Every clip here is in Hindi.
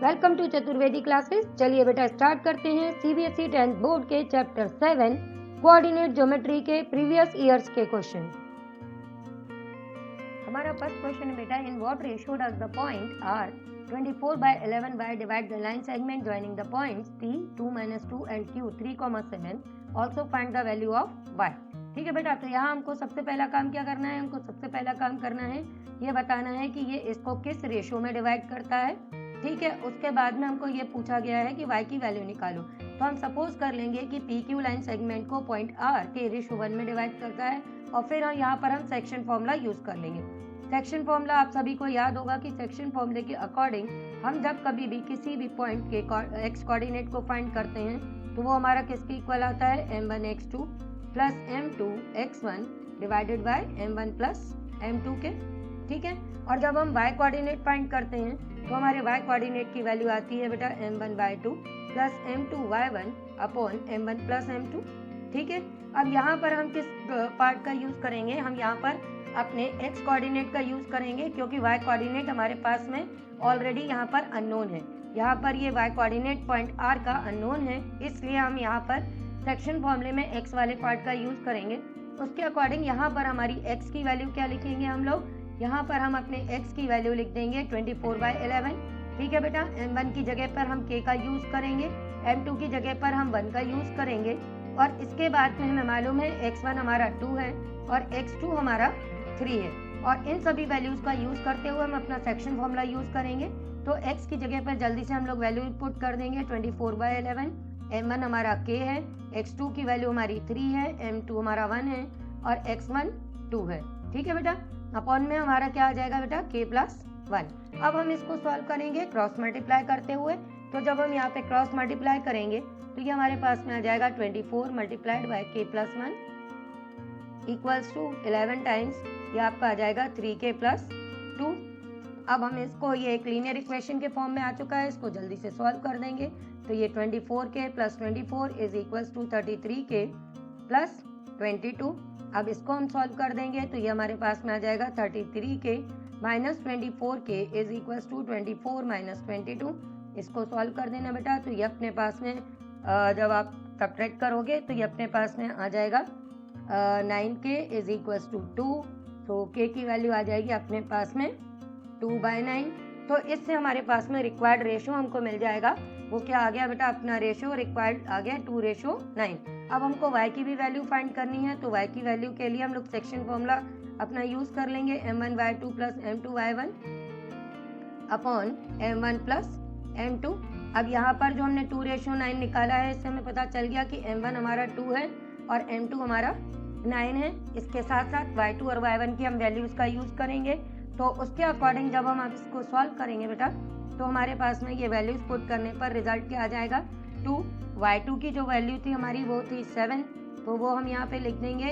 Welcome to Chaturvedi classes. चलिए बेटा स्टार्ट करते हैं सीबीएसई 10th बोर्ड के चैप्टर 7 कोऑर्डिनेट ज्योमेट्री के प्रीवियस ईयर्स के क्वेश्चन। हमारा फर्स्ट क्वेश्चन है बेटा, in what ratio does the point are 24/11 divide the line segment joining the points P 2 - 2 and Q 3,7। Also find the value of y। ठीक है बेटा, तो यहाँ हमको सबसे पहला काम क्या करना है, हमको सबसे पहला काम करना है ये बताना है कि ये इसको किस रेशियो में डिवाइड करता है। ठीक है, उसके बाद में हमको ये पूछा गया है कि y की वैल्यू निकालो। तो हम सपोज कर लेंगे कि PQ लाइन सेगमेंट को पॉइंट R के रेशियो 1 में डिवाइड करता है और फिर यहाँ पर हम सेक्शन फॉर्मूला यूज कर लेंगे। सेक्शन फॉर्मूला आप सभी को याद होगा कि सेक्शन फॉर्मूले के अकॉर्डिंग हम जब कभी भी किसी भी पॉइंट के x कोऑर्डिनेट को फाइंड करते हैं तो वो हमारा किसके इक्वल आता है, m1 x2 plus m2 x1 divided by m1 plus m2 के। ठीक है, और जब हम y कोऑर्डिनेट फाइंड करते हैं तो हमारे y कोऑर्डिनेट की वैल्यू आती है बेटा m1/2 plus m2y1 upon m1 plus m2। ठीक है, अब यहाँ पर हम किस पार्ट का यूज करेंगे, हम यहाँ पर अपने x कोऑर्डिनेट का यूज करेंगे क्योंकि y कोऑर्डिनेट हमारे पास में ऑलरेडी यहाँ पर अननोन है। यहाँ पर ये y कोऑर्डिनेट पॉइंट r का अननोन है, इसलिए हम यहाँ पर सेक्शन फॉर्मूले में x वाले पार्ट का यूज करेंगे। उसके अकॉर्डिंग यहाँ पर हमारी x की वैल्यू क्या लिखेंगे हम लोग, यहाँ पर हम अपने x की वैल्यू लिख देंगे 24/11। ठीक है बेटा, m1 की जगह पर हम k का यूज करेंगे, m2 की जगह पर हम 1 का यूज करेंगे और इसके बाद में हमें मालूम है x1 हमारा 2 है और x2 हमारा 3 है और इन सभी वैल्यूज का यूज करते हुए हम अपना सेक्शन फॉर्मूला यूज करेंगे। तो x की जगह पर जल्दी से हम लोग वैल्यू पुट कर देंगे 24/11। m1 हमारा k है, x2 की वैल्यू हमारी 3 है, m2 हमारा 1 है और x1 2 है। ठीक है बेटा, अपॉन में हमारा क्या आ जाएगा बेटा, k प्लस 1। अब हम इसको सॉल्व करेंगे क्रॉस मल्टीप्लाई करते हुए। तो जब हम यहाँ पे क्रॉस मल्टीप्लाई करेंगे तो ये हमारे पास में आ जाएगा 24 multiplied by k plus 1 equals to 11 times ये आपका आ जाएगा 3k प्लस 2। अब हम इसको, ये एक लीनियर इक्वेशन के फॉर्म में आ चुका है, इसको जल्दी से सॉल्व कर देंगे। तो ये 24k plus 24 is equals to 33k plus 22। अब इसको हम सॉल्व कर देंगे तो ये हमारे पास में आ जाएगा 33k minus 24k is equals to 24 minus 22। इसको सॉल्व कर देना बेटा, तो ये अपने पास में जब आप सब्ट्रैक्ट करोगे तो ये अपने पास में आ जाएगा 9k इज इक्वल्स टू 2। तो k की वैल्यू आ जाएगी अपने पास में 2/9। तो इससे हमारे पास में रिक्वायर्ड रेशियो हमको मिल जाएगा, वो क्या आ गया बेटा, अपना रेशियो रिक्वायर्ड आ गया 2:9। अब हमको y की भी वैल्यू फाइंड करनी है, तो y की वैल्यू के लिए हम लोग सेक्शन फॉर्मूला अपना यूज कर लेंगे m1/2 plus m2y1 upon m1 plus m2। अब यहाँ पर जो हमने 2:9 निकाला है, इससे हमें पता चल गया कि m1 हमारा 2 है और m2 हमारा 9 है। इसके साथ साथ y2 और y1 की हम वैल्यूज का यूज करेंगे। तो उसके अकॉर्डिंग जब हम इसको सॉल्व करेंगे बेटा तो हमारे पास में ये वैल्यूज पुट करने पर रिजल्ट क्या आ जाएगा, 2। y2 की जो वैल्यू थी हमारी वो थी 7, तो वो हम यहाँ पे लिख देंगे।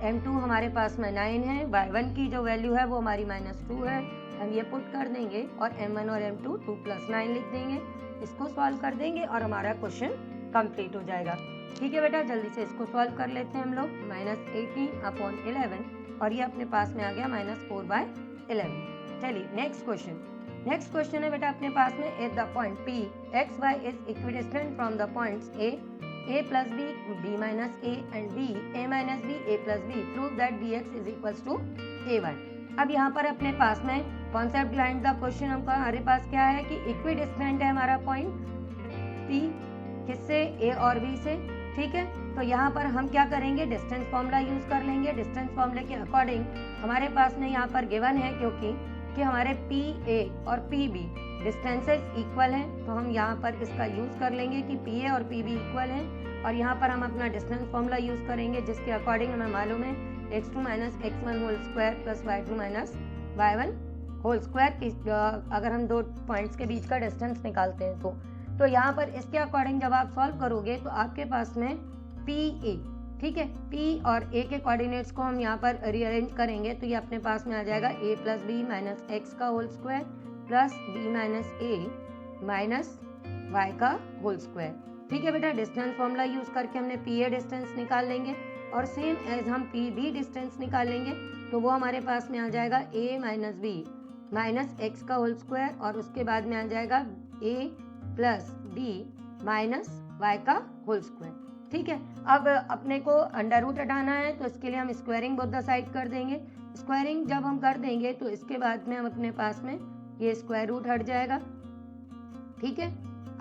m2 हमारे पास में 9 है, y1 की जो वैल्यू है वो हमारी -2 है, हम ये पुट कर देंगे और m1 और m2 2 + 9 लिख देंगे। इसको सॉल्व कर देंगे और हमारा क्वेश्चन कंप्लीट हो जाएगा। ठीक है बेटा, जल्दी से इसको सॉल्व कर लेते हैं हम लोग। -18/11 और ये अपने पास में आ गया -4/11। चलिए नेक्स्ट क्वेश्चन है बेटा अपने पास में, at the point P x y is equidistant from the points a plus b, b minus a and b, a minus b, a plus b, prove that bx is equals to a1। अब यहाँ पर अपने पास में कॉन्सेप्ट बिहाइंड द क्वेश्चन हमारे पास क्या है कि इक्विडिस्टेंट है हमारा पॉइंट p किससे, a और b से। ठीक है, तो यहाँ पर हम क्या करेंगे, डिस्टेंस फॉर्मूला यूज कर लेंगे। डिस्टेंस फॉर्मूले के अकॉर्डिंग हमारे पास में यहाँ पर गिवन है क्योंकि हमारे PA और PB डिस्टेंसेस इक्वल हैं, तो हम यहाँ पर इसका यूज कर लेंगे कि PA और PB इक्वल हैं और यहाँ पर हम अपना डिस्टेंस फॉर्मूला यूज करेंगे जिसके अकॉर्डिंग हमें मालूम है x2 minus x1 whole square plus y2 minus y1 whole square. अगर हम दो पॉइंट्स के बीच का डिस्टेंस निकालते हैं तो यहाँ पर इसके अकॉर्डिंग जब आप सॉल्व करोगे तो आपके पास में PA, ठीक है, P और A के कोऑर्डिनेट्स को हम यहाँ पर रीअरेंज करेंगे तो ये अपने पास में आ जाएगा a plus B minus X का whole square plus b minus A minus Y का होल स्क्वायर। ठीक है बेटा, डिस्टेंस फॉर्मूला यूज करके हमने PA डिस्टेंस निकाल लेंगे और सेम एज हम पी बी डिस्टेंस निकालेंगे तो वो हमारे पास में आ जाएगा a minus B minus X का होल स्क्वायर और उसके बाद में आ जाएगा a plus B minus Y का होल स्क्वायर। ठीक है, अब अपने को अंडर रूट हटाना है तो इसके लिए हम स्क्वायरिंग बोथ द साइड कर देंगे। स्क्वायरिंग जब हम कर देंगे तो इसके बाद में हम अपने पास में ये स्क्वायर रूट हट जाएगा। ठीक है,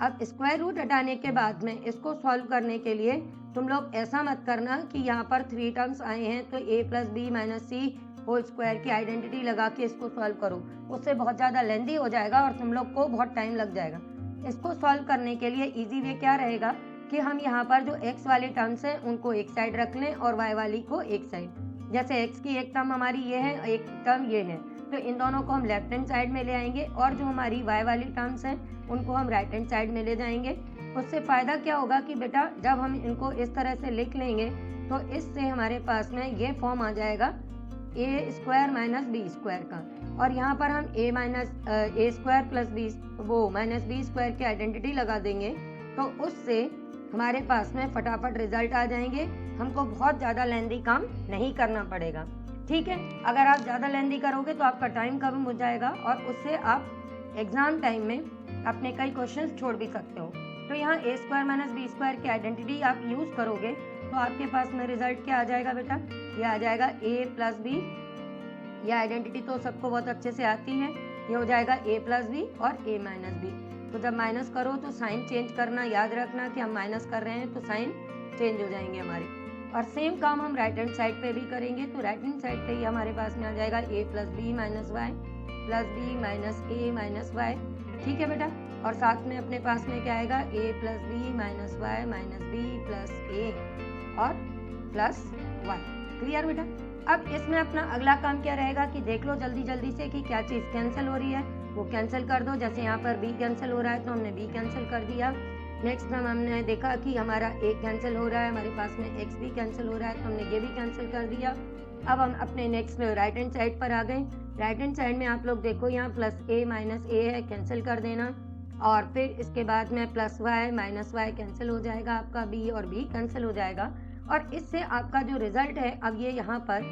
अब स्क्वायर रूट हटाने के बाद में इसको सॉल्व करने के लिए तुम लोग ऐसा मत करना कि यहाँ पर 3 टर्म्स आए हैं तो a plus B minus C whole square की आइडेंटिटी लगा के इसको सॉल्व करो, उससे बहुत ज़्यादा लेंदी हो जाएगा और तुम लोग को बहुत टाइम लग जाएगा। इसको सॉल्व करने के लिए इजी वे क्या रहेगा कि हम यहाँ पर जो x वाली टर्म्स हैं उनको एक साइड रख लें और y वाली को एक साइड। जैसे x की एक टर्म हमारी ये है, एक टर्म ये है, तो इन दोनों को हम लेफ्ट हैंड साइड में ले आएंगे और जो हमारी y वाली टर्म्स हैं उनको हम राइट हैंड साइड में ले जाएंगे। उससे फ़ायदा क्या होगा कि बेटा जब हम इनको इस तरह से लिख लेंगे तो इससे हमारे पास में ये फॉर्म आ जाएगा a square minus B square का, और यहाँ पर हम a स्क्वायर प्लस बी वो माइनस बी स्क्वायर की आइडेंटिटी लगा देंगे तो उससे हमारे पास में फटाफट रिजल्ट आ जाएंगे। हमको बहुत ज़्यादा लेंदी काम नहीं करना पड़ेगा। ठीक है, अगर आप ज़्यादा लेंदी करोगे तो आपका टाइम कम हो जाएगा और उससे आप एग्ज़ाम टाइम में अपने कई क्वेश्चंस छोड़ भी सकते हो। तो यहाँ a square minus B square की आइडेंटिटी आप यूज़ करोगे तो आपके पास में रिजल्ट क्या आ जाएगा बेटा, ये आ जाएगा a प्लस बी। यह आइडेंटिटी तो सबको बहुत अच्छे से आती है, ये हो जाएगा a प्लस बी और a माइनस बी। तो जब माइनस करो तो साइन चेंज करना याद रखना कि हम माइनस कर रहे हैं तो साइन चेंज हो जाएंगे हमारे। और सेम काम हम राइट हैंड साइड पे भी करेंगे तो राइट हैंड साइड पे ही हमारे पास में आ जाएगा a plus B minus Y plus B minus A minus Y. ठीक है बेटा, और साथ में अपने पास में क्या आएगा a plus B minus Y minus B plus A और प्लस वाई। क्लियर बेटा? अब इसमें अपना अगला काम क्या रहेगा कि देख लो जल्दी जल्दी से कि क्या चीज़ कैंसिल हो रही है, वो कैंसिल कर दो। जैसे यहाँ पर b कैंसिल हो रहा है तो हमने b कैंसिल कर दिया। नेक्स्ट टाइम हमने देखा कि हमारा a कैंसिल हो रहा है, हमारे पास में x भी कैंसिल हो रहा है तो हमने ये भी कैंसिल कर दिया। अब हम अपने नेक्स्ट राइट हैंड साइड पर आ गए। राइट हैंड साइड में आप लोग देखो यहाँ प्लस a माइनस ए है, कैंसिल कर देना, और फिर इसके बाद में plus Y minus Y cancel हो जाएगा, आपका b और b कैंसिल हो जाएगा। और इससे आपका जो रिजल्ट है अब ये यहाँ पर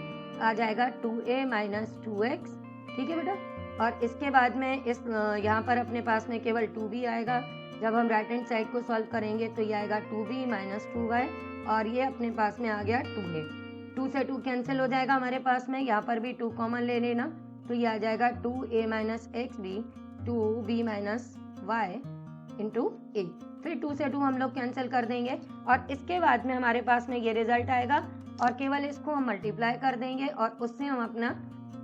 आ जाएगा 2a माइनस 2x। ठीक है बेटा, और इसके बाद में इस यहाँ पर अपने पास में केवल 2b आएगा। जब हम राइट हैंड साइड को सॉल्व करेंगे तो ये आएगा 2b माइनस 2y और ये अपने पास में आ गया 2a। 2 से 2 कैंसिल हो जाएगा हमारे पास में, यहाँ पर भी 2 कॉमन ले लेना तो ये आ जाएगा 2a minus X B 2b minus Y into A. फिर 2 से 2 हम लोग कैंसिल कर देंगे और इसके बाद में हमारे पास में ये रिजल्ट आएगा और केवल इसको हम मल्टीप्लाई कर देंगे और उससे हम अपना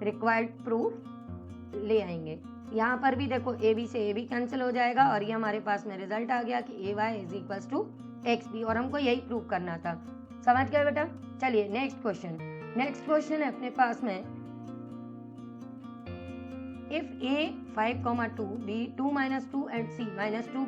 रिक्वायर्ड प्रूफ ले आएंगे। यहाँ पर भी देखो ए बी से ए बी कैंसिल हो जाएगा और ये हमारे पास में रिजल्ट आ गया कि A Y is equals to X B, और हमको यही प्रूव करना था। समझ गए बेटा? चलिए नेक्स्ट क्वेश्चन। नेक्स्ट क्वेश्चन है अपने पास में if a 5, 2, b 2 minus 2 and c minus 2,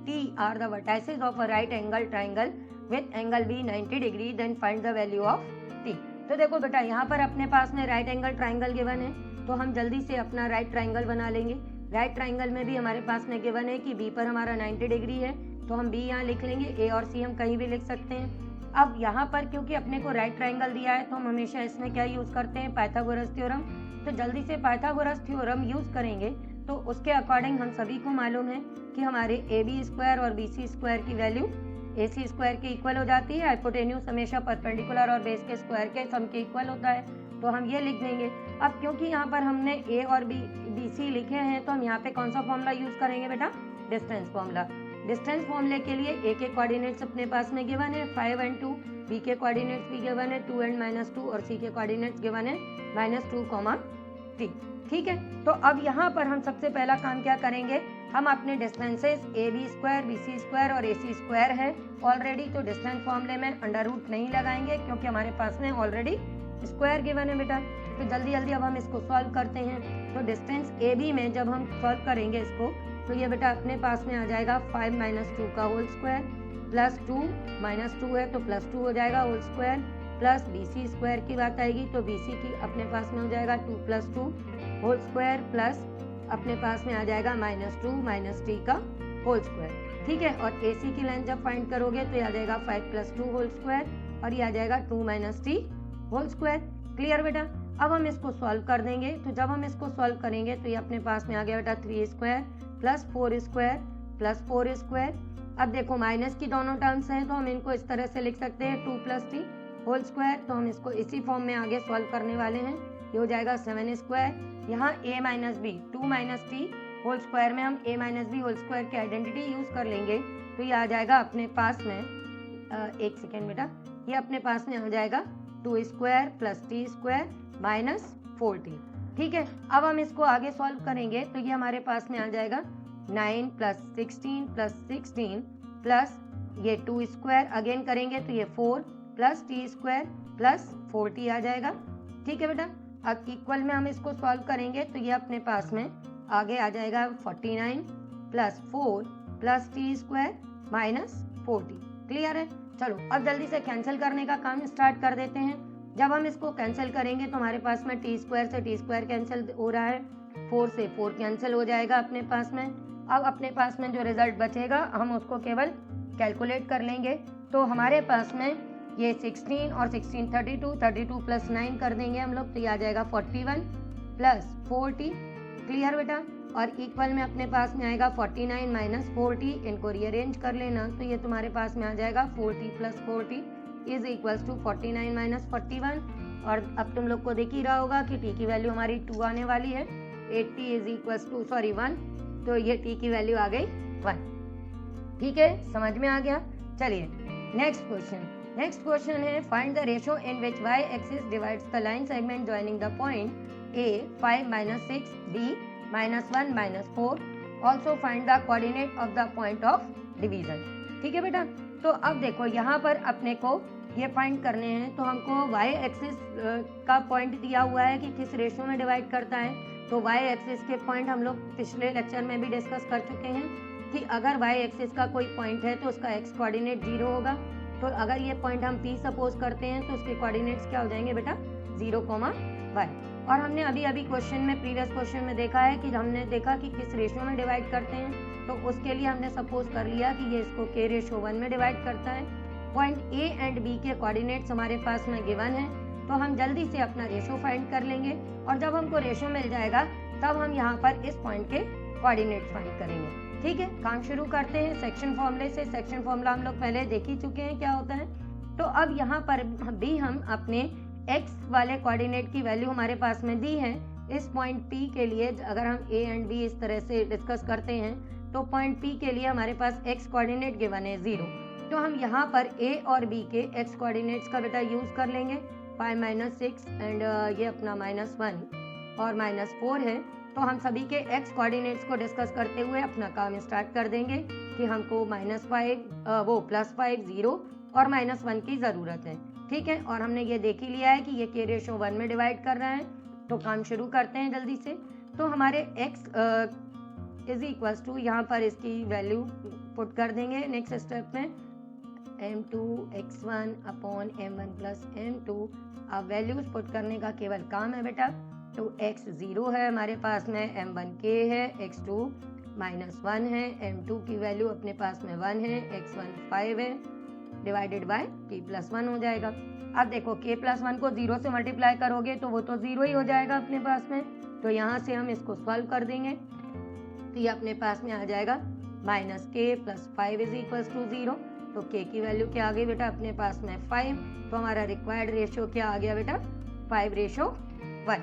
t are the vertices of a right angle triangle with angle b 90 degree, then find the value of t। तो देखो बेटा यहाँ पर अपने पास में राइट एंगल ट्राइंगल गिवन है तो हम जल्दी से अपना राइट ट्राइंगल बना लेंगे। राइट ट्राइंगल में भी हमारे पास में गिवन है कि b पर हमारा 90 डिग्री है तो हम b यहाँ लिख लेंगे, a और c हम कहीं भी लिख सकते हैं। अब यहाँ पर क्योंकि अपने को राइट ट्राइंगल दिया है तो हम हमेशा इसमें क्या यूज़ करते हैं, पाइथागोरस थ्योरम। तो जल्दी से पाइथागोरस थ्योरम यूज़ करेंगे तो उसके अकॉर्डिंग हम सभी को मालूम है कि हमारे ए बी स्क्वायर और बी सी स्क्वायर की वैल्यू ए सी स्क्वायर के इक्वल हो जाती है। हाइपोटेन्यूज हमेशा परपेंडिकुलर और बेस के स्क्वायर के सम के इक्वल होता है तो हम ये लिख देंगे। अब क्योंकि यहाँ पर हमने ए और बी सी लिखे हैं तो हम यहाँ पे कौन सा फॉर्मूला यूज़ करेंगे बेटा, डिस्टेंस फॉर्मूला। डिस्टेंस फॉर्मूले के लिए ए के कोऑर्डिनेट्स अपने पास में गिवन है 5 and 2, बी के कोऑर्डिनेट्स भी गिवन है 2 and -2 और सी के कोऑर्डिनेट्स गिवन है -2, t। ठीक है, तो अब यहाँ पर हम सबसे पहला काम क्या करेंगे, हम अपने distances A B square B C square और ए सी स्क्वायर है ऑलरेडी, तो डिस्टेंस फॉर्मूले में अंडर रूट नहीं लगाएंगे क्योंकि हमारे पास में ऑलरेडी स्क्वायर गिवन है बेटा। तो जल्दी जल्दी अब हम इसको सॉल्व करते हैं। तो डिस्टेंस ए बी में जब हम सॉल्व करेंगे इसको तो ये बेटा अपने पास में आ जाएगा 5 - 2 का होल स्क्वायर प्लस 2 -2 है तो +2 हो जाएगा whole square plus B C square की बात आएगी तो बी सी की अपने पास में हो जाएगा 2 + 2 होल स्क्वायर प्लस अपने पास में आ जाएगा -2 - t का होल स्क्वायर। ठीक है, और ए सी की लेंथ जब फाइंड करोगे तो आ जाएगा 5 + 2 होल स्क्वायर और ये आ जाएगा 2 minus T whole square. Clear बेटा। अब हम इसको सॉल्व कर देंगे, तो जब हम इसको सॉल्व करेंगे तो ये अपने पास में आ गया बेटा 3 square plus 4 square plus 4 square. अब देखो माइनस की दोनों टर्म्स हैं तो हम इनको इस तरह से लिख सकते हैं 2 प्लस टी होल स्क्वायर, तो हम इसको इसी फॉर्म में आगे सॉल्व करने वाले हैं। ये हो जाएगा 7 स्क्वायर। यहाँ a minus B 2 minus T whole square में हम a minus B whole square की आइडेंटिटी यूज कर लेंगे, तो ये आ जाएगा अपने पास में एक सेकेंड बेटा, ये अपने पास में आ जाएगा 2 square plus T square minus 4t। ठीक है, अब हम इसको आगे सॉल्व करेंगे तो ये हमारे पास में आ जाएगा 9 प्लस 16 प्लस ये 2 स्क्वायर अगेन करेंगे तो ये 4 plus T square plus 4t आ जाएगा। ठीक है बेटा। अब इक्वल में हम इसको सॉल्व करेंगे तो ये अपने पास में आगे आ जाएगा 49 plus 4 plus T square minus 4t। Clear है। चलो अब जल्दी से कैंसिल करने का काम स्टार्ट कर देते हैं। जब हम इसको कैंसिल करेंगे तो हमारे पास में टी स्क्वायर से टी स्क्वायर कैंसिल हो रहा है, 4 से 4 कैंसिल हो जाएगा अपने पास में। अब अपने पास में जो रिजल्ट बचेगा हम उसको केवल कैलकुलेट कर लेंगे, तो हमारे पास में ये 16 और 16 32 प्लस 9 कर देंगे हम लोग, तो ये आ जाएगा 41 प्लस 4t। क्लियर बेटा। और इक्वल में अपने पास में आएगा 49 माइनस 4t, इनको रीअरेंज कर लेना तो ये तुम्हारे पास में आ जाएगा 4t plus 4t is equals to 49 minus 41। और अब तुम लोग को दिख ही रहा होगा कि t की वैल्यू हमारी 2 आने वाली है, 80 इज इक्वल्स टू 1, तो ये t की वैल्यू आ गई 1। ठीक है, समझ में आ गया। चलिए नेक्स्ट क्वेश्चन है find the ratio in which y axis divides the line segment joining the point a 5 minus 6 b minus 1 minus 4 also find the coordinate of the point of division। ठीक है बेटा। तो अब देखो यहाँ पर अपने को ये फाइंड करने हैं, तो हमको y एक्सिस का पॉइंट दिया हुआ है कि किस रेशियो में डिवाइड करता है। तो y एक्सिस के पॉइंट हम लोग पिछले लेक्चर में भी डिस्कस कर चुके हैं कि अगर y एक्सिस का कोई पॉइंट है तो उसका x कोऑर्डिनेट 0 होगा। तो अगर ये पॉइंट हम P सपोज करते हैं तो उसके कोऑर्डिनेट्स क्या हो जाएंगे बेटा 0, y। और हमने अभी क्वेश्चन में प्रीवियस क्वेश्चन में देखा है कि हमने देखा कि किस रेशियो में डिवाइड करते हैं, तो उसके लिए हमने सपोज कर लिया कि ये इसको k/1 में डिवाइड करता है। पॉइंट A एंड B के कोऑर्डिनेट्स हमारे पास में गिवन है, तो हम जल्दी से अपना रेशियो फाइंड कर लेंगे और जब हमको रेशियो मिल जाएगा तब हम यहाँ पर इस पॉइंट के कोऑर्डिनेट्स फाइंड करेंगे। ठीक है, काम शुरू करते हैं सेक्शन फॉर्मूले से। सेक्शन फॉर्मूला हम लोग पहले देख ही चुके हैं क्या होता है। तो अब यहाँ पर भी हम अपने x वाले कोऑर्डिनेट की वैल्यू हमारे पास में दी है। इस पॉइंट P के लिए अगर हम A एंड B इस तरह से डिस्कस करते हैं तो पॉइंट P के लिए हमारे पास x कोऑर्डिनेट गिवन है 0, तो हम यहाँ पर A और B के x कोऑर्डिनेट्स का बेटा यूज कर लेंगे। 5 माइनस 6 एंड ये अपना -1 और -4 है, तो हम सभी के x कोऑर्डिनेट्स को डिस्कस करते हुए अपना काम स्टार्ट कर देंगे कि हमको +5 0 और -1 की ज़रूरत है। ठीक है, और हमने ये देख ही लिया है कि ये k/1 में डिवाइड कर रहा है, तो काम शुरू करते हैं जल्दी से। तो हमारे x इज इक्वल्स टू यहाँ पर इसकी वैल्यू पुट कर देंगे नेक्स्ट स्टेप में m2x1 upon m1 plus m2। अब वैल्यूज पुट करने का केवल काम है बेटा। तो x 0 है हमारे पास में, m1 k है, x2 -1 है, m2 की वैल्यू अपने पास में 1 है, x1 5 है, डिवाइडेड बाय k+1 हो जाएगा। अब देखो k+1 को 0 से मल्टीप्लाई करोगे तो वो तो 0 ही हो जाएगा अपने पास में, तो यहाँ से हम इसको सॉल्व कर देंगे तो ये अपने पास में आ जाएगा -k + 5 इज इक्वल्स टू 0। तो k की वैल्यू क्या आ गई बेटा अपने पास में 5, तो हमारा रिक्वायर्ड रेशियो क्या आ गया बेटा 5/1।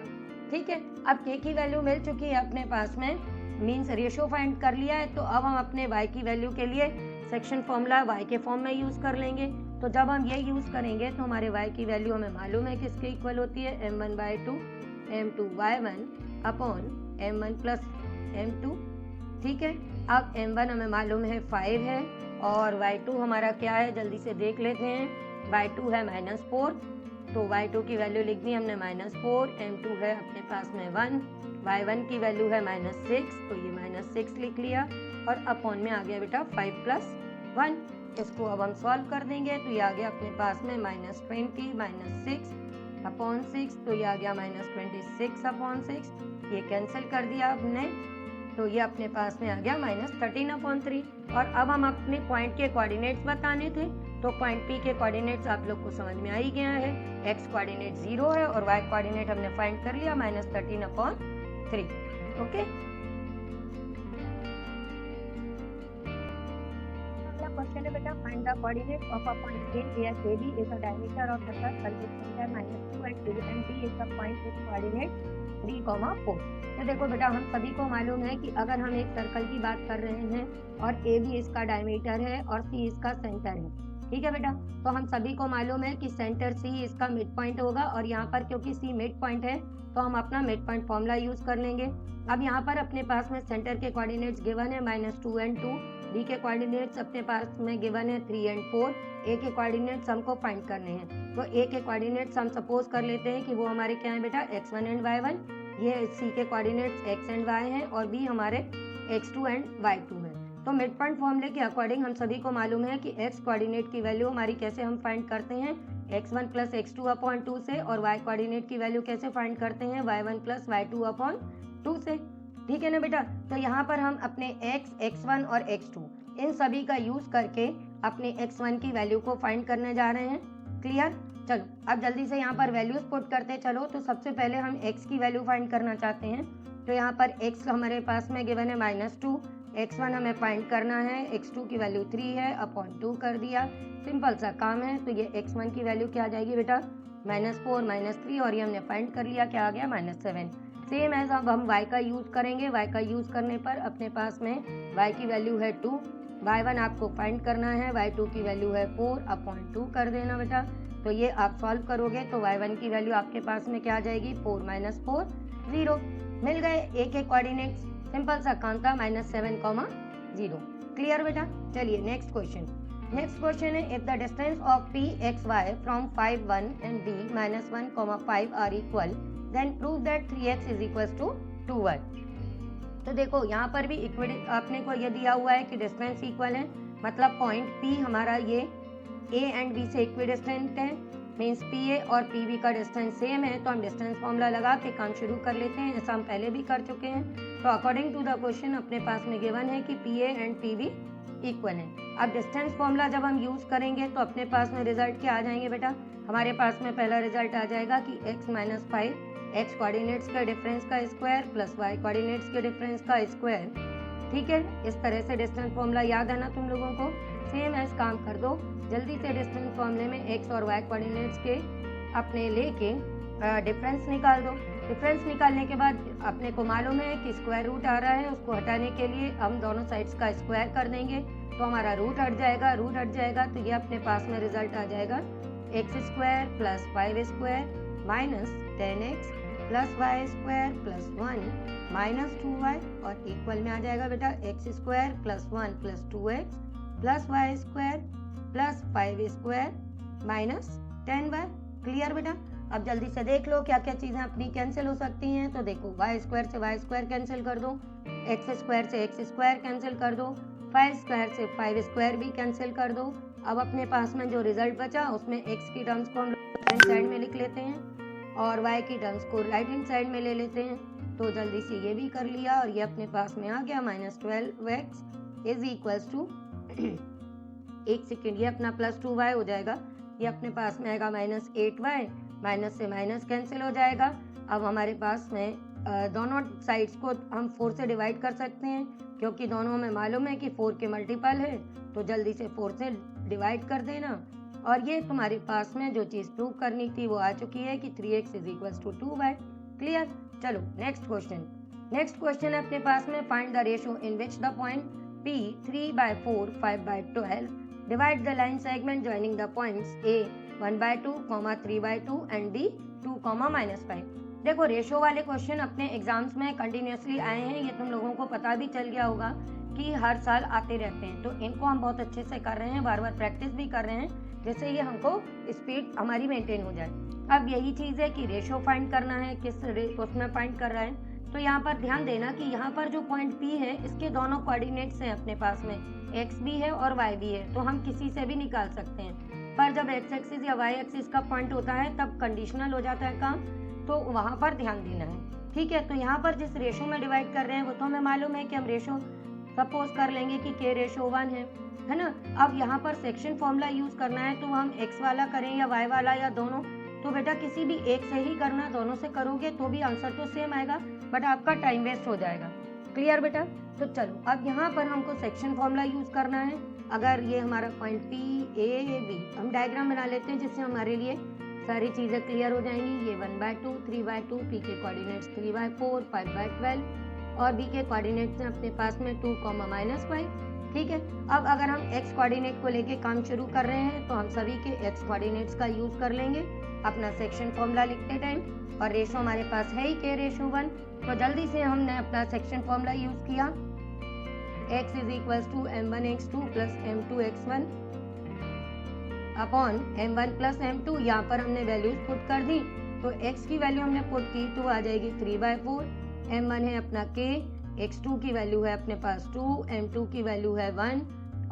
ठीक है, अब k की वैल्यू मिल चुकी है अपने पास में, मीन्स रेशियो फाइंड कर लिया है। तो अब हम अपने y की वैल्यू के लिए सेक्शन फॉर्मूला y के फॉर्म में यूज कर लेंगे। तो जब हम ये यूज करेंगे तो हमारे y की वैल्यू हमें मालूम है किसके इक्वल होती है m1/2 m2y1 upon m1 plus m2। ठीक है, अब m1 हमें मालूम है 5 है और y2 हमारा क्या है जल्दी से देख लेते हैं। y2 है -4, तो y2 की वैल्यू लिख दी हमने -4, m2 है अपने पास में 1, y1 की वैल्यू है -6, तो ये -6 लिख लिया और अपॉन में आ गया बेटा 5 + 1। इसको अब हम सॉल्व कर देंगे तो ये आ गया अपने पास में -20 -6 अपॉन 6, तो ये आ गया -26 अपॉन 6। ये कैंसिल कर दिया हमने तो ये अपने पास में आ गया -13/3। और अब हम अपने पॉइंट के कोऑर्डिनेट्स बताने थे, तो पॉइंट P के कोऑर्डिनेट्स आप लोग को समझ में आ ही गया है। x कोऑर्डिनेट 0 है और y कोऑर्डिनेट हमने फाइंड कर लिया -13/3। ओके, क्वेश्चन है बेटा, find the coordinate of a point A where AB is the diameter of the circle with center -2 and D is the point with coordinate 3, 4। तो देखो बेटा, हम सभी को मालूम है कि अगर हम एक सर्कल की बात कर रहे हैं और AB इसका डायमीटर है और C इसका सेंटर है, ठीक है बेटा, तो हम सभी को मालूम है कि सेंटर C इसका मिड पॉइंट होगा और यहाँ पर क्योंकि C मिड पॉइंट है तो हम अपना मिड पॉइंट फॉर्मूला यूज कर लेंगे। अब यहाँ पर अपने पास में सेंटर के कोऑर्डिनेट्स गिवन है -2 and 2, डी के कोऑर्डिनेट्स अपने पास में गिवन है 3 and 4, ए के कोऑर्डिनेट्स हमको फाइंड करने हैं। तो ए के कोऑर्डिनेट्स हम सपोज कर लेते हैं कि वो हमारे क्या है बेटा, x1 and y1, ये सी के कोऑर्डिनेट्स x and y हैं और बी हमारे x2 and y2 हैं। तो मिड पॉइंट फॉर्मूले के अकॉर्डिंग हम सभी को मालूम है कि x कोऑर्डिनेट की वैल्यू हमारी कैसे हम फाइंड करते हैं, x1 + x2/2 से, और y कोऑर्डिनेट की वैल्यू कैसे फाइंड करते हैं, y1 + y2/2 से, ठीक है ना बेटा। तो यहाँ पर हम अपने x, x1 और x2 इन सभी का यूज करके अपने x1 की वैल्यू को फाइंड करने जा रहे हैं। क्लियर? चलो अब जल्दी से यहाँ पर वैल्यूज पुट करते चलो। तो सबसे पहले हम x की वैल्यू फाइंड करना चाहते हैं, तो यहाँ पर x हमारे पास में गिवन है -2, x1 हमें फाइंड करना है, x2 की वैल्यू 3 है, अपॉन 2 कर दिया, सिंपल सा काम है। तो ये x1 की वैल्यू क्या आ जाएगी बेटा, -4 -3, और ये हमने फाइंड कर लिया, क्या आ गया, -7। सेम एज अब हम y का यूज करेंगे। y का यूज करने पर अपने पास में y की वैल्यू है 2, y1 आपको फाइंड करना है, y2 की वैल्यू है 4/2 कर देना बेटा। तो ये आप सॉल्व करोगे तो y1 की वैल्यू आपके पास में क्या आ जाएगी, 4 - 4 0। मिल गए ए के कोऑर्डिनेट्स, सिंपल सा काम था, -7, 0। क्लियर बेटा? चलिए नेक्स्ट क्वेश्चन। नेक्स्ट क्वेश्चन है, if the distance of P X Y from 5, 1 and D -1, 5 are equal, then prove that 3x = 2y। तो देखो यहाँ पर भी आपने को ये दिया हुआ है कि डिस्टेंस इक्वल है, मतलब पॉइंट P हमारा ये A एंड B से इक्विडिस्टेंट है, मीन्स PA और PB का डिस्टेंस सेम है। तो हम डिस्टेंस फॉर्मूला लगा के काम शुरू कर लेते हैं, ऐसा हम पहले भी कर चुके हैं। तो अकॉर्डिंग टू द क्वेश्चन अपने पास में गिवन है कि PA एंड PB इक्वल है। अब डिस्टेंस फॉर्मूला जब हम यूज करेंगे तो अपने पास में रिजल्ट क्या आ जाएंगे बेटा, हमारे पास में पहला रिजल्ट आ जाएगा कि x - 5 x कोऑर्डिनेट्स का डिफरेंस का स्क्वायर प्लस y कोऑर्डिनेट्स के डिफरेंस का स्क्वायर, ठीक है। इस तरह से डिस्टेंस फॉर्मूला याद है ना तुम लोगों को। सेम एज काम कर दो, जल्दी से डिस्टेंस फॉर्मूले में x और y कोऑर्डिनेट्स के अपने लेके डिफरेंस निकाल दो। डिफरेंस निकालने के बाद अपने को मालूम है कि स्क्वायर रूट आ रहा है, उसको हटाने के लिए हम दोनों साइड्स का स्क्वायर कर देंगे, तो हमारा रूट हट जाएगा। रूट हट जाएगा तो ये अपने पास में रिजल्ट आ जाएगा x² + 5² - 10x + y² + 1 - 2y, और इक्वल में आ जाएगा बेटा x² + 1 + 2x + y² + 5² - 10y। Clear बेटा? अब जल्दी से देख लो क्या क्या चीज़ें अपनी कैंसिल हो सकती हैं। तो देखो y² से y² कैंसिल कर दो, x² से x² कैंसिल कर दो, 5² से 5² भी कैंसिल कर दो। अब अपने पास में जो रिजल्ट बचा उसमें x की टर्म्स को हम लेफ्ट हैंड साइड में लिख लेते हैं और y की टर्म्स को राइट हैंड साइड में ले लेते हैं। तो जल्दी से ये भी कर लिया और ये अपने पास में आ गया -12x = एक सेकेंड, ये अपना +2y हो जाएगा, ये अपने पास में आएगा -8y, माइनस से माइनस कैंसिल हो जाएगा। अब हमारे पास में दोनों साइड्स को हम 4 से डिवाइड कर सकते हैं, क्योंकि दोनों में मालूम है कि 4 के मल्टीपल है, तो जल्दी से 4 से डिवाइड कर देना। और ये तुम्हारे पास में जो चीज़ प्रूव करनी थी वो आ चुकी है कि 3x = 2y। क्लियर? चलो नेक्स्ट क्वेश्चन। नेक्स्ट क्वेश्चन है अपने पास में, find the ratio in which the point P 3/4, 5/12 divide the line segment joining the points A 1/2, 3/2 and D 2, -5। देखो रेशियो वाले क्वेश्चन अपने एग्जाम्स में कंटिन्यूसली आए हैं, ये तुम लोगों को पता भी चल गया होगा कि हर साल आते रहते हैं। तो इनको हम बहुत अच्छे से कर रहे हैं, बार बार प्रैक्टिस भी कर रहे हैं, जिससे ये हमको स्पीड हमारी मेंटेन हो जाए। अब यही चीज़ है कि रेशियो फाइंड करना है, किस उसमें फाइंड कर रहा है। तो यहाँ पर ध्यान देना कि यहाँ पर जो पॉइंट P है इसके दोनों कोऑर्डिनेट्स हैं अपने पास में, x भी है और y भी है, तो हम किसी से भी निकाल सकते हैं। पर जब x एक्सिस या y एक्सिस का पॉइंट होता है तब कंडीशनल हो जाता है काम, तो वहाँ पर ध्यान देना है। ठीक है, तो यहाँ पर जिस रेशो में डिवाइड कर रहे हैं वो तो हमें मालूम है कि हम रेशो सपोज कर लेंगे कि k रेशो 1 है ना। अब यहाँ पर सेक्शन फॉर्मूला यूज करना है, तो हम x वाला करें या y वाला या दोनों, तो बेटा किसी भी एक से ही करना, दोनों से करोगे तो भी आंसर तो सेम आएगा, बट आपका टाइम वेस्ट हो जाएगा। क्लियर बेटा? तो चलो अब यहाँ पर हमको सेक्शन फॉर्मूला यूज करना है। अगर ये हमारा पॉइंट P A B, हम डायग्राम बना लेते हैं जिससे हमारे लिए सारी चीज़ें क्लियर हो जाएंगी। ये 1/2, 3/2, P के कोऑर्डिनेट्स 3/4, 5/12 और B के कोऑर्डिनेट्स हैं अपने पास में 2, -5। ठीक है, अब अगर हम x कोऑर्डिनेट को लेके काम शुरू कर रहे हैं तो हम सभी के x कोऑर्डिनेट्स का यूज कर लेंगे अपना सेक्शन फॉर्मूला लिखते टाइम, और रेशो हमारे पास है ही k रेशो 1, तो जल्दी से हमने अपना सेक्शन फॉर्मूला यूज किया। x = m1x2 + m2x1 upon m1 + m2। यहाँ पर हमने वैल्यूज पुट कर दी, तो x की वैल्यू हमने पुट की तो आ जाएगी 3/4, m1 है अपना k, x2 की वैल्यू है अपने पास 2, m2 की वैल्यू है 1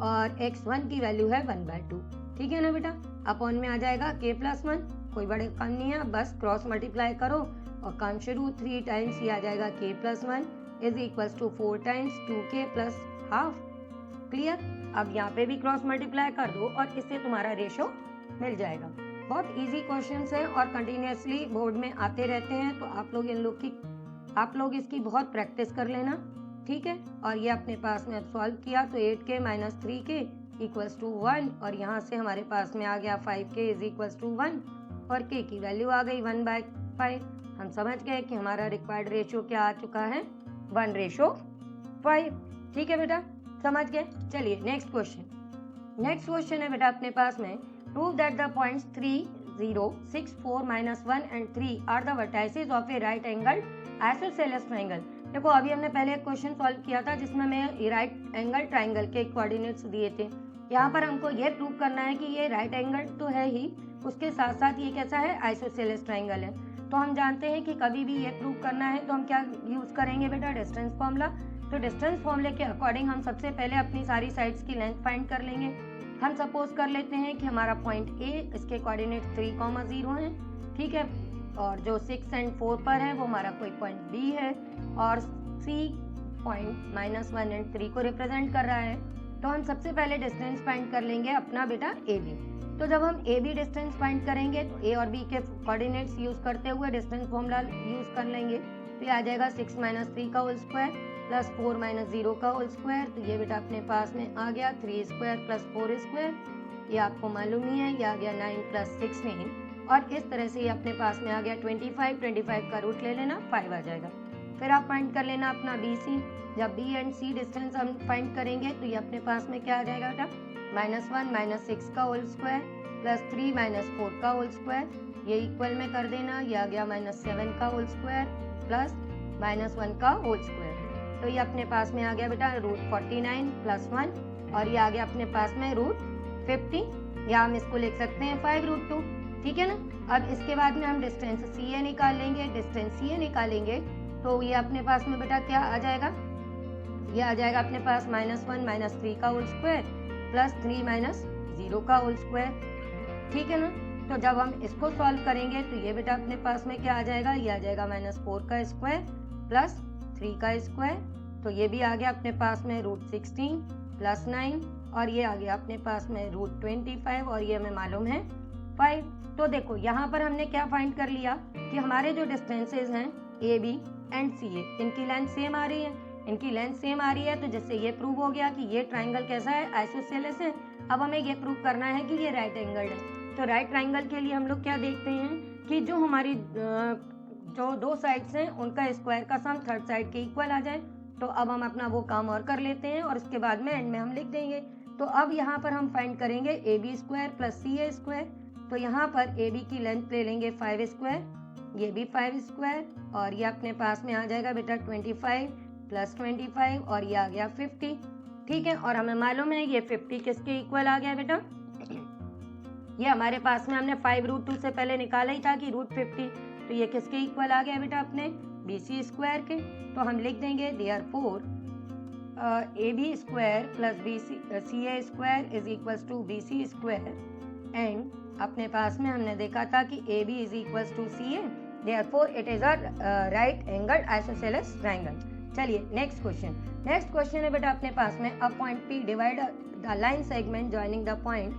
और x1 की वैल्यू है 1/2। ठीक है ना बेटा? अपॉन में आ जाएगा k + 1, कोई बड़े काम नहीं है, बस क्रॉस मल्टीप्लाई करो और काम शुरू। 3 टाइम्स ये आ जाएगा k + 1 = 4 times 2k + half. Clear? अब यहाँ पे भी क्रॉस मल्टीप्लाई कर दो और इससे तुम्हारा रेशो मिल जाएगा। बहुत इजी क्वेश्चंस है और कंटिन्यूसली बोर्ड में आते रहते हैं, तो आप लोग इसकी बहुत प्रैक्टिस कर लेना। ठीक है, और ये अपने पास में अब सॉल्व किया तो 8k - 3k = 1, और यहाँ से हमारे पास में आ गया 5k = 1 और k की वैल्यू आ गई 1/5। हम समझ गए कि हमारा रिक्वायर्ड रेशियो क्या आ चुका है, 1:5। ठीक है बेटा, समझ गए? चलिए नेक्स्ट क्वेश्चन है बेटा अपने पास में, prove that the points 3, 0, 6, 4, -1 and 3 are the vertices of a right angle isosceles triangle. देखो अभी हमने पहले एक क्वेश्चन सॉल्व किया था जिसमें हमें राइट एंगल ट्राइंगल के कोऑर्डिनेट्स दिए थे। यहाँ पर हमको ये प्रूव करना है कि ये राइट एंगल तो है ही, उसके साथ साथ ये कैसा है, आइसोसेलेस ट्राइंगल है। तो हम जानते हैं कि कभी भी ये प्रूव करना है तो हम क्या यूज करेंगे बेटा, डिस्टेंस फॉर्मूला। तो डिस्टेंस फॉर्मूले के अकॉर्डिंग हम सबसे पहले अपनी सारी साइड्स की लेंथ फाइंड कर लेंगे। हम सपोज कर लेते हैं कि हमारा पॉइंट A, इसके कोऑर्डिनेट 3, 0 हैं। ठीक है, और जो 6 और 4 पर है वो हमारा कोई पॉइंट B है, और C पॉइंट -1 और 3 को रिप्रेजेंट कर रहा है। तो हम सबसे पहले डिस्टेंस फाइंड कर लेंगे अपना बेटा AB। तो जब हम AB डिस्टेंस फाइंड करेंगे तो A और B के कोऑर्डिनेट्स यूज करते हुए डिस्टेंस फॉर्मूला यूज कर लेंगे। तो ये आ जाएगा 6 - 3 का होल स्क्वायर + 4 - 0 का होल स्क्वायर। तो ये बेटा अपने पास में आ गया 3 स्क्वायर + 4 स्क्वायर, ये आपको मालूम नहीं है, ये आ गया 9 + 16, और इस तरह से ये अपने पास में आ गया 25 का रूट ले लेना 5 आ जाएगा। फिर आप फाइंड कर लेना अपना BC। जब B एंड C डिस्टेंस हम फाइंड करेंगे तो ये अपने पास में क्या आ जाएगा बेटा, -1 - 6 का होल स्क्वायर + 3 - 4 का होल स्क्वायर, ये इक्वल में कर देना, ये आ गया -7 का होल स्क्वायर + -1 का होल स्क्वायर। तो ये अपने पास में आ गया बेटा √49 + 1, और ये आ गया अपने पास में √50, या हम इसको लिख सकते हैं 5√2। ठीक है ना? अब इसके बाद में हम डिस्टेंस CA निकाल लेंगे। तो ये अपने पास में बेटा क्या आ जाएगा, ये आ जाएगा अपने पास -1 - 3 का होल स्क्वायर + 3 - 0 का होल स्क्वायर। ठीक है ना? तो जब हम इसको सॉल्व करेंगे तो ये बेटा अपने पास में क्या आ जाएगा, ये आ जाएगा -4 का स्क्वायर + 3 का स्क्वायर। तो ये भी आ गया अपने पास में √16 + 9, और ये आ गया अपने पास में √25, और ये हमें मालूम है 5। तो देखो यहाँ पर हमने क्या फाइंड कर लिया कि हमारे जो डिस्टेंसेस हैं AB एंड CA, इनकी लेंथ सेम आ रही है, तो जिससे ये प्रूव हो गया कि ये ट्राइंगल कैसा है, आइसोसेलेस है। अब हमें ये प्रूव करना है कि ये राइट एंगल है। तो राइट ट्राइंगल के लिए हम लोग क्या देखते हैं कि जो हमारी जो दो साइड्स हैं उनका स्क्वायर का सम थर्ड साइड के इक्वल आ जाए। तो अब हम अपना वो काम और कर लेते हैं और उसके बाद में एंड में हम लिख देंगे। तो अब यहाँ पर हम फाइंड करेंगे AB² + CA²। तो यहाँ पर AB की लेंथ ले लेंगे 5², ये भी 5², और ये अपने पास में आ जाएगा बेटा 25 + 25, और ये आ गया 50। ठीक है, और हमें मालूम है ये 50 किसके इक्वल आ गया बेटा, ये हमारे पास में हमने 5√2 से पहले निकाला ही था कि √50, तो ये किसके इक्वल आ गया बेटा, अपने BC² के। तो हम लिख देंगे therefore AB² + CA² = BC², and अपने पास में हमने देखा था कि AB = CA therefore it is a right angled isosceles triangle. चलिए नेक्स्ट क्वेश्चन है बेटा अपने पास में a point P divide the line segment joining the point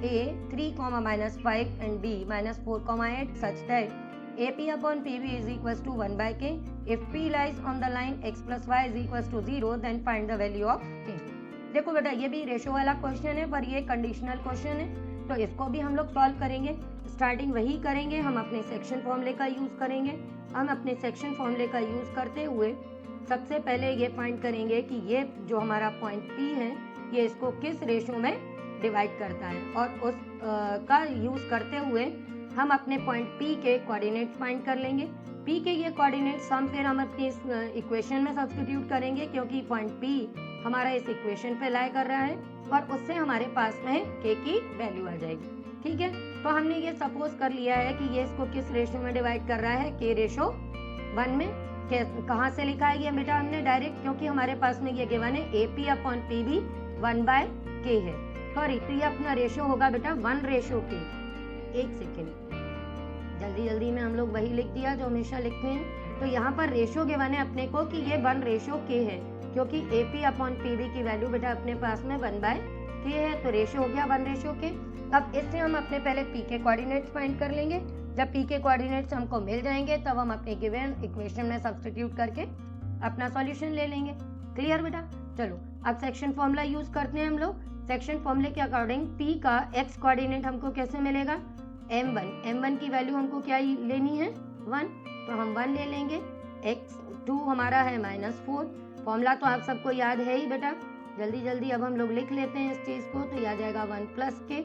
A 3, -5 and B -4, 8 such that AP upon PB is equals to 1 by K. If P lies on the line x plus y is equals to 0 then find the value of K. देखो बेटा ये भी रेशो वाला क्वेश्चन है पर ये कंडीशनल क्वेश्चन है तो इसको भी हम लोग सॉल्व करेंगे। स्टार्टिंग वही करेंगे, हम अपने सेक्शन फॉर्मूले का यूज़ करेंगे। हम अपने सेक्शन फॉर्मूले का यूज़ करते हुए सबसे पहले ये फाइंड करेंगे कि ये जो हमारा पॉइंट P है ये इसको किस रेशो में डिवाइड करता है और उस का यूज़ करते हुए हम अपने पॉइंट P के कोऑर्डिनेट्स फाइंड कर लेंगे। P के ये कोऑर्डिनेट्स हम अपनी इस इक्वेशन में सब्स्टिट्यूट करेंगे क्योंकि पॉइंट P हमारा इस इक्वेशन पे लाई कर रहा है और उससे हमारे पास में K की वैल्यू आ जाएगी। ठीक है, तो हमने ये सपोज कर लिया है कि ये इसको किस रेशो में डिवाइड कर रहा है, K रेशो 1 में। कहाँ से लिखा है ये बेटा हमने डायरेक्ट, क्योंकि हमारे पास में ये गिवन है AP upon PB 1 by K है। सॉरी, तो ये अपना रेशो होगा बेटा 1:K। एक सेकेंड, जल्दी में हम लोग वही लिख दिया जो हमेशा लिखते हैं। तो यहाँ पर रेशो गिवन है अपने को कि ये 1:K है क्योंकि AP अपॉन PB की वैल्यू बेटा अपने पास में 1 by K है, तो रेशो हो गया 1:K। अब इससे हम अपने पहले P के कोऑर्डिनेट्स फाइंड कर लेंगे। जब P के कोऑर्डिनेट्स हमको मिल जाएंगे तब हम अपने गिवन इक्वेशन में सब्स्टिट्यूट करके अपना सॉल्यूशन ले लेंगे। क्लियर बेटा? चलो अब सेक्शन फॉर्मूला यूज करते हैं हम लोग। सेक्शन फॉर्मूले के अकॉर्डिंग P का x कोऑर्डिनेट हमको कैसे मिलेगा, m1 की वैल्यू हमको क्या लेनी है 1, तो हम 1 ले लेंगे। x2 हमारा है -4, फॉर्मूला तो आप सबको याद है ही बेटा। जल्दी अब हम लोग लिख लेते हैं इस चीज़ को, तो आ जाएगा 1 + K।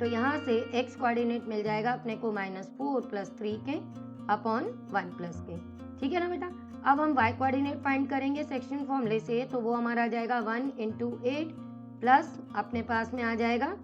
तो यहाँ से x कोऑर्डिनेट मिल जाएगा अपने को -4 + 3K अपॉन 1 + K। ठीक है ना बेटा? अब हम y कोऑर्डिनेट फाइंड करेंगे सेक्शन फॉर्मूले से, तो वो हमारा आ जाएगा 1 × 8 प्लस अपने पास में आ जाएगा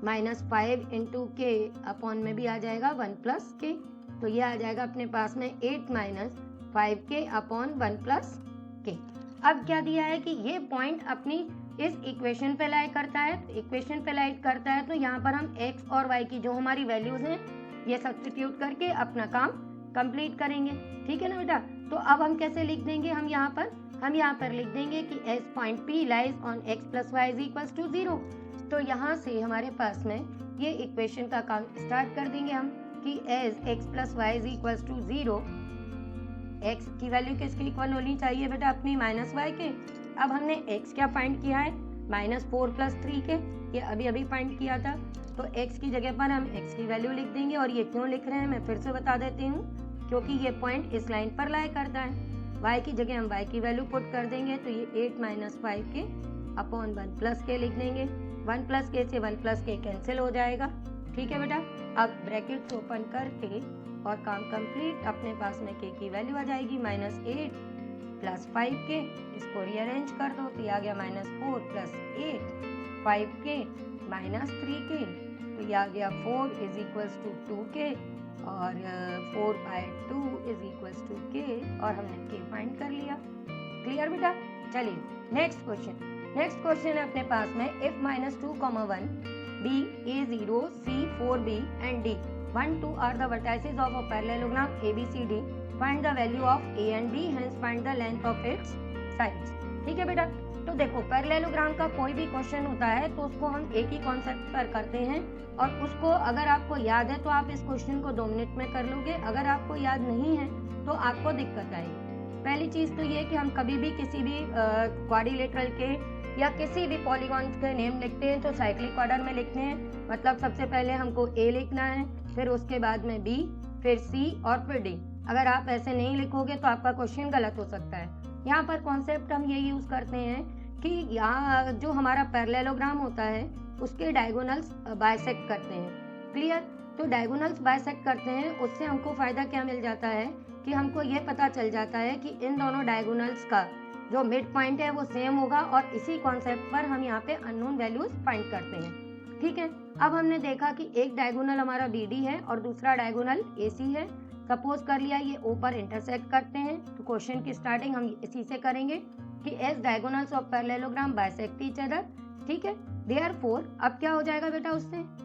-5 × K अपॉन में भी आ जाएगा 1 + K। तो ये आ जाएगा अपने पास में 8 - 5K अपॉन 1 + K। अब क्या दिया है कि ये पॉइंट अपनी इस इक्वेशन पे लाई करता है, इक्वेशन पे लाई करता है, तो यहाँ पर हम x और y की जो हमारी वैल्यूज हैं ये सब्स्टिट्यूट करके अपना काम कंप्लीट करेंगे। ठीक है ना बेटा? तो अब हम कैसे लिख देंगे, हम यहाँ पर लिख देंगे कि as point P lies on x + y = 0। तो यहाँ से हमारे पास में ये इक्वेशन का काम स्टार्ट कर देंगे हम कि एज x + y = 0, x की वैल्यू किसके इक्वल होनी चाहिए बेटा, अपनी -y के। अब हमने x क्या फाइंड किया है, -4 + 3K, ये अभी फाइंड किया था। तो x की जगह पर हम x की वैल्यू लिख देंगे। और ये क्यों लिख रहे हैं मैं फिर से बता देती हूँ, क्योंकि ये पॉइंट इस लाइन पर लाई करता है। y की जगह हम y की वैल्यू पुट कर देंगे, तो ये 8 - 5K अपॉन 1 + K लिख देंगे। 1 + K से 1 + K कैंसिल हो जाएगा। ठीक है बेटा? अब ब्रैकेट्स ओपन करके और काम कंप्लीट, अपने पास में K की वैल्यू आ जाएगी -8 + 5K। इसको रीअरेंज कर दो तो ये आ गया -4 + 8 5K -3K। तो ये आ गया 4 = 2K और 4/2 = K और हमने K फाइंड कर लिया। क्लियर बेटा? चलिए नेक्स्ट क्वेश्चन है अपने पास में, if -2, 1 B A0 C 4B and D 1, 2 are the vertices of a parallelogram ABCD. Find the value of A and B, hence find the length of its sides. ठीक है बेटा? तो देखो पैरेललोग्राम का कोई भी क्वेश्चन होता है तो उसको हम एक ही कॉन्सेप्ट पर करते हैं और उसको अगर आपको याद है तो आप इस क्वेश्चन को 2 मिनट में कर लोगे। अगर आपको याद नहीं है तो आपको दिक्कत आएगी। पहली चीज़ तो ये कि हम कभी भी किसी भी क्वाड्रिलेटरल के या किसी भी पॉलीगॉन के नेम लिखते हैं तो साइक्लिक ऑर्डर में लिखते हैं। मतलब सबसे पहले हमको A लिखना है, फिर उसके बाद में B, फिर C और फिर D। अगर आप ऐसे नहीं लिखोगे तो आपका क्वेश्चन गलत हो सकता है। यहाँ पर कॉन्सेप्ट हम ये यूज़ करते हैं कि यहाँ जो हमारा पैरेललोग्राम होता है उसके डायगोनल्स बाइसेक्ट करते हैं। क्लियर? तो डायगोनल्स बाइसेक्ट करते हैं, उससे हमको फ़ायदा क्या मिल जाता है कि हमको ये पता चल जाता है कि इन दोनों डायगोनल्स का जो मिड पॉइंट है वो सेम होगा और इसी कॉन्सेप्ट पर हम यहाँ पे अननोन वैल्यूज फाइंड करते हैं। ठीक है? अब हमने देखा कि एक डायगोनल हमारा BD है और दूसरा डायगोनल AC है। सपोज कर लिया ये O पर इंटरसेक्ट करते हैं, तो क्वेश्चन की स्टार्टिंग हम इसी से करेंगे कि as diagonals of parallelogram bisect each other. ठीक है? देयरफॉर अब क्या हो जाएगा बेटा,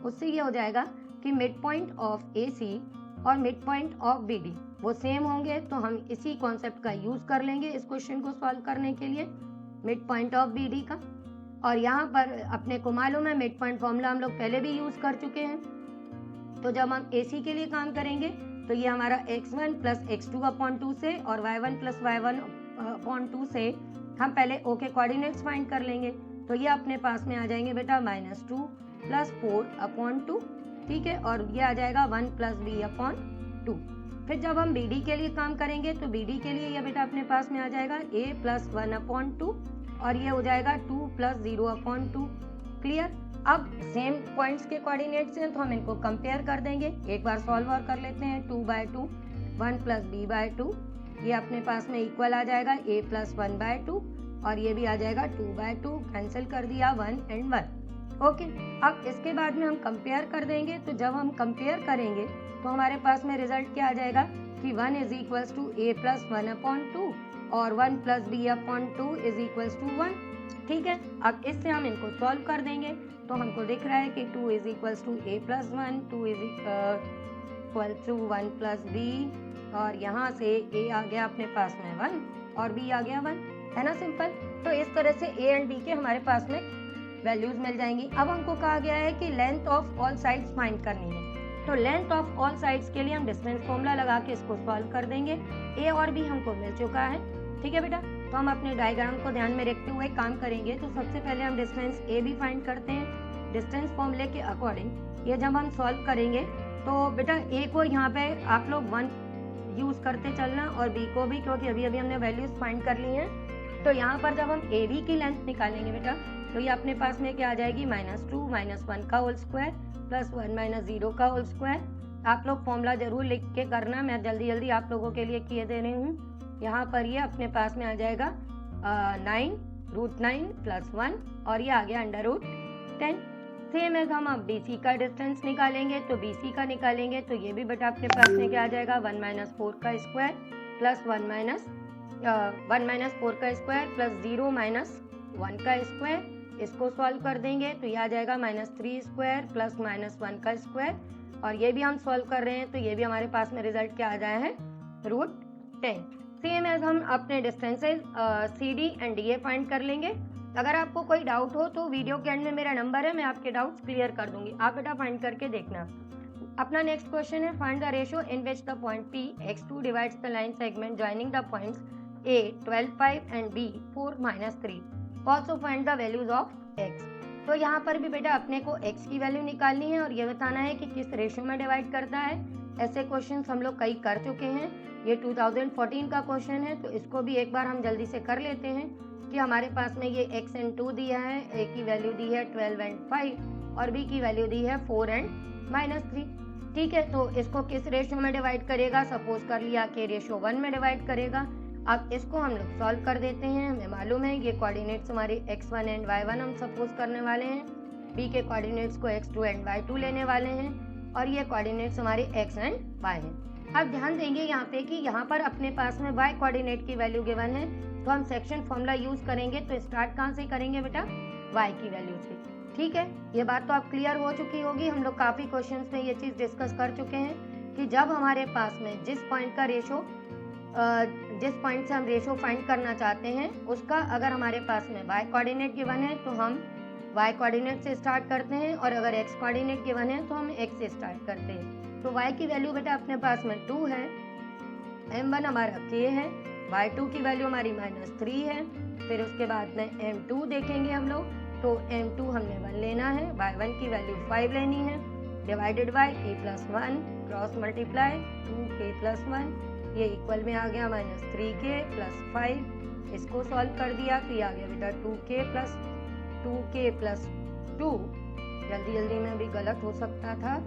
उससे ये हो जाएगा कि मिड पॉइंट ऑफ AC और mid point of B D वो सेम होंगे, तो हम इसी कॉन्सेप्ट का यूज कर लेंगे इस क्वेश्चन को सॉल्व करने के लिए, mid point of B D का। और यहाँ पर अपने को मालूम है मिड पॉइंट फॉर्मूला हम लोग पहले भी यूज कर चुके हैं। तो जब हम AC के लिए काम करेंगे तो ये हमारा x1 प्लस x2/2 से और y1 प्लस y1/2 से हम पहले O के कोऑर्डिनेट्स फाइंड कर लेंगे। तो ये अपने पास में आ जाएंगे बेटा -2 प्लस 4/2, ठीक है, और ये आ जाएगा 1 प्लस b/2। फिर जब हम BD के लिए काम करेंगे तो BD के लिए ये बेटा अपने पास में आ जाएगा a प्लस 1/2 और ये हो जाएगा 2 प्लस 0/2। क्लियर। अब सेम पॉइंट्स के कोऑर्डिनेट्स हैं तो हम इनको कंपेयर कर देंगे। एक बार सॉल्व और कर लेते हैं। 2/2 1 प्लस b/2 ये अपने पास में इक्वल आ जाएगा a प्लस 1/2 और ये भी आ जाएगा 2/2, कैंसिल कर दिया 1 and 1। ओके, अब इसके बाद में हम कंपेयर कर देंगे। तो जब हम कंपेयर करेंगे तो हमारे पास में रिजल्ट क्या आ जाएगा कि 1 is equals to a plus 1/2 और 1 plus b/2 is equals to 1। ठीक है, अब इससे हम इनको सॉल्व कर देंगे तो हमको दिख रहा है कि 2 is equals to a plus 1, 2 is equal to 1 plus b और यहाँ से a आ गया अपने पास में 1 और b आ गया 1, है ना, सिंपल। तो इस तरह से a एंड b के हमारे पास में वैल्यूज मिल जाएंगी। अब हमको कहा गया है कि length of all sides find करनी है। तो लेंथ ऑफ ऑल साइड्स के लिए हम डिस्टेंस फॉर्मूला लगा के इसको सॉल्व कर देंगे। a और b हमको मिल चुका है, ठीक है बेटा। तो हम अपने डायग्राम को ध्यान में रखते हुए काम करेंगे। तो सबसे पहले हम डिस्टेंस a b फाइंड करते हैं डिस्टेंस फॉर्मूले के अकॉर्डिंग। ये जब हम सॉल्व करेंगे तो बेटा a को यहाँ पे आप लोग 1 यूज करते चलना और b को भी, क्योंकि अभी अभी हमने वैल्यूज फाइंड कर ली हैं। तो यहाँ पर जब हम AB की लेंथ निकालेंगे बेटा तो ये अपने पास में क्या आ जाएगी -2 -1 का होल स्क्वायर प्लस 1 - 0 का होल स्क्वायर। आप लोग फॉर्मूला जरूर लिख के करना, मैं जल्दी जल्दी आप लोगों के लिए किए दे रही हूँ। यहाँ पर ये अपने पास में आ जाएगा 9√9 प्लस 1 और ये आ गया √10। सेम एज हम अब BC का डिस्टेंस निकालेंगे। तो BC का निकालेंगे तो ये भी बेटा अपने पास में क्या आ जाएगा 1 - 4 का स्क्वायर प्लस 1 - 4 का स्क्वायर प्लस 0 - 1 का स्क्वायर। इसको सॉल्व कर देंगे तो ये आ जाएगा -3 स्क्वायर प्लस -1 का स्क्वायर और ये भी हम सॉल्व कर रहे हैं तो ये भी हमारे पास में रिजल्ट क्या आ जाए है √10। सेम एज हम अपने distances CD and DA find कर लेंगे। अगर आपको कोई डाउट हो तो वीडियो के एंड में मेरा नंबर है, मैं आपके डाउट्स क्लियर कर दूंगी, आप बेटा फाइंड करके देखना। अपना नेक्स्ट क्वेश्चन है find the ratio in which the point P x2 divides the line segment joining the points A 12 5 and B 4 - 3। Also find the values of x। तो यहाँ पर भी बेटा अपने को x की वैल्यू निकालनी है और ये बताना है कि किस रेशियो में डिवाइड करता है। ऐसे क्वेश्चन हम लोग कई कर चुके हैं, ये 2014 का क्वेश्चन है तो इसको भी एक बार हम जल्दी से कर लेते हैं कि हमारे पास में ये x एंड 2 दिया है, a की वैल्यू दी है 12 एंड 5 और b की वैल्यू दी है 4 एंड -3। ठीक है, तो इसको किस रेशियो में डिवाइड करेगा, सपोज कर लिया कि रेशियो 1 में डिवाइड करेगा। अब इसको हम लोग सॉल्व कर देते हैं। हमें मालूम है ये कोऑर्डिनेट्स हमारे x1 एंड y1 हम सपोज करने वाले हैं, b के कोऑर्डिनेट्स को x2 एंड y2 लेने वाले हैं और ये कोऑर्डिनेट्स हमारे x एंड y हैं। अब ध्यान देंगे यहाँ पे कि यहाँ पर अपने पास में y कोऑर्डिनेट की वैल्यू गिवन है तो हम सेक्शन फॉर्मूला यूज करेंगे। तो स्टार्ट कहाँ से करेंगे बेटा, y की वैल्यू से। ठीक है, ये बात तो आप क्लियर हो चुकी होगी। हम लोग काफी क्वेश्चंस में ये चीज डिस्कस कर चुके हैं कि जब हमारे पास में जिस पॉइंट से हम रेशो फाइंड करना चाहते हैं उसका अगर हमारे पास में y कोऑर्डिनेट गिवन है तो हम y कोऑर्डिनेट से स्टार्ट करते हैं और अगर x कोऑर्डिनेट गिवन है तो हम x से स्टार्ट करते हैं। तो y की वैल्यू बेटा अपने पास में 2 है, m1 हमारा k है, y2 की वैल्यू हमारी -3 है, फिर उसके बाद में m2 देखेंगे हम लोग तो m2 हमने 1 लेना है, y1 की वैल्यू 5 लेनी है, divided by k + 1 cross multiply 2k + 1 ये इक्वल में आ गया -3k + 5। इसको सॉल्व कर दिया तो ये आ गया बेटा 2k + 2। जल्दी जल्दी में भी गलत हो सकता था,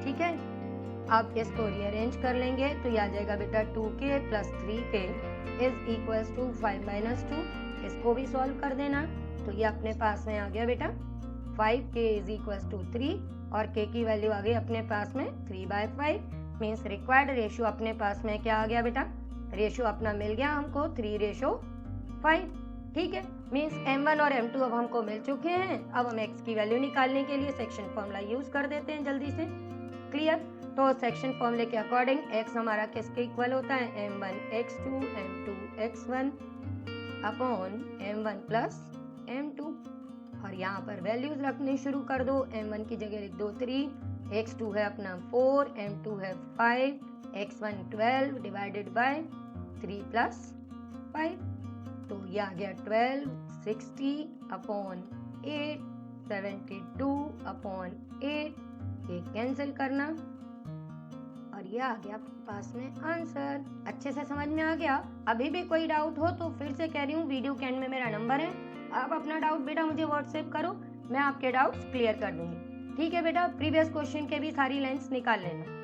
ठीक है। अब इसको रीअरेंज कर लेंगे तो ये आ जाएगा बेटा 2k + 3k is equals to 5 - 2। इसको भी सॉल्व कर देना तो ये अपने पास में आ गया बेटा 5k इज इक्वल्स टू 3 और k की वैल्यू आ गई अपने पास में 3/5। मीन्स रिक्वायर्ड रेशियो अपने पास में क्या आ गया बेटा, रेशियो अपना मिल गया हमको 3:5। ठीक है, मीन्स m1 और m2 अब हमको मिल चुके हैं। अब हम x की वैल्यू निकालने के लिए सेक्शन फॉर्मूला यूज कर देते हैं जल्दी से। क्लियर? तो सेक्शन फॉर्मूले के अकॉर्डिंग x हमारा किसके इक्वल होता है, m1 x2 m2 x1 upon m1 plus m2। और यहाँ पर वैल्यूज रखने शुरू कर दो। m1 की जगह लिख दो 3, x2 है अपना 4, m2 है 5, x1 12 डिवाइडेड बाय 3 प्लस 5। तो ये आ गया 12, 60 अपॉन 8, 72 अपॉन 8। ये कैंसिल करना और ये आ गया पास में आंसर। अच्छे से समझ में आ गया? अभी भी कोई डाउट हो तो फिर से कह रही हूँ, वीडियो के एंड में मेरा नंबर है, आप अपना डाउट बेटा मुझे व्हाट्सएप करो, मैं आपके डाउट्स क्लियर कर दूंगी। ठीक है बेटा, प्रीवियस क्वेश्चन के भी सारी लाइंस निकाल लेना।